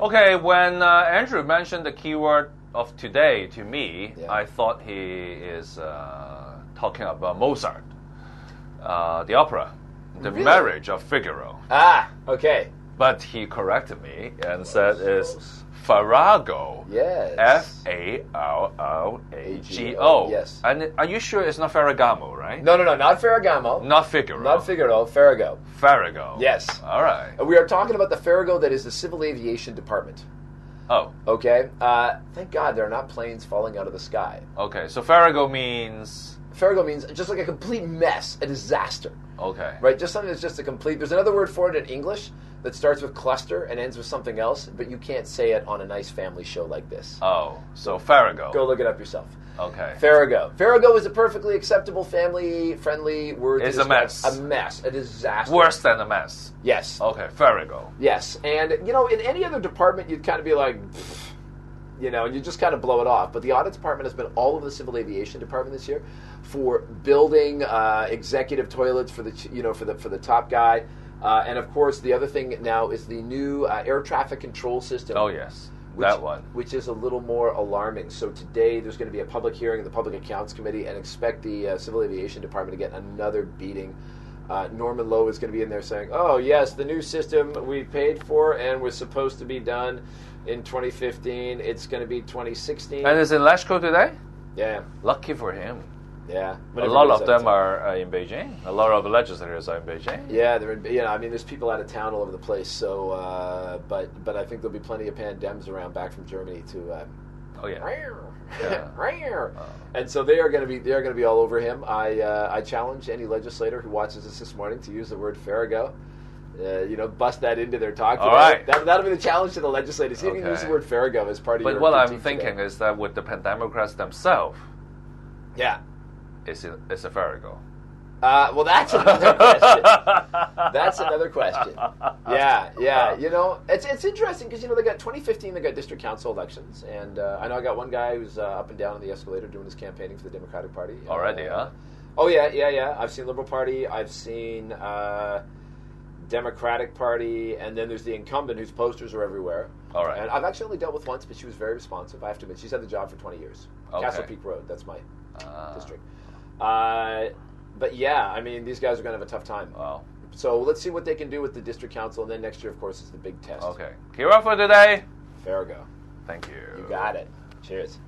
Okay, when Andrew mentioned the keyword of today to me, I thought he is talking about Mozart, the opera, the marriage of Figaro. Ah, okay. But he corrected me and said it's Farrago. Yes. F-A-R-R-A-G-O. Yes. And are you sure it's not Ferragamo, right? No, not Ferragamo. Not Figaro. Not Figaro, Farrago. Farrago. Yes. All right. We are talking about the Farrago that is the Civil Aviation Department. Oh. Okay. Thank God there are not planes falling out of the sky. Okay, so Farrago means... Farrago means just like a complete mess, a disaster. Okay. Right? Just something that's just a complete... There's another word for it in English that starts with cluster and ends with something else, but you can't say it on a nice family show like this. Oh, so Farrago. Go look it up yourself. Okay. Farrago. Farrago is a perfectly acceptable, family-friendly word. It's a mess. A mess. A disaster. Worse than a mess. Yes. Okay, Farrago. Yes. And, in any other department, you'd kind of be like... and you just kind of blow it off. But the audit department has been all over the Civil Aviation Department this year for building executive toilets for the for the top guy, and of course the other thing now is the new air traffic control system. Oh yes, which is a little more alarming. So today there's going to be a public hearing in the Public Accounts Committee, and expect the Civil Aviation Department to get another beating. Norman Lowe is going to be in there saying, "Oh yes, the new system we paid for and was supposed to be done in 2015. It's going to be 2016." And is in Lashko today? Yeah. Lucky for him. Yeah. A lot of them are in Beijing. A lot of the legislators are in Beijing. Yeah, they're in, there's people out of town all over the place. So, but I think there'll be plenty of pandems around back from Germany to. Oh yeah. And so they are going to be all over him. I challenge any legislator who watches this morning to use the word Farrago. Bust that into their talk today. All right. That'll be the challenge to the legislators. See if you can use the word Farrago as part of your... But what I'm thinking is that with the Democrats themselves, it's a Farrago. Well, that's another question. That's another question. Yeah. It's interesting because, they got 2015, they got district council elections. And I know I got one guy who's up and down on the escalator doing his campaigning for the Democratic Party. Already, huh? Oh, yeah. I've seen Liberal Party. I've seen... Democratic Party, and then there's the incumbent whose posters are everywhere. All right. And I've actually only dealt with once, but she was very responsive. I have to admit, she's had the job for 20 years. Okay. Castle Peak Road, that's my district. But yeah, these guys are going to have a tough time. Wow. So let's see what they can do with the district council, and then next year, of course, is the big test. Okay. Kira for today. Farrago. Thank you. You got it. Cheers.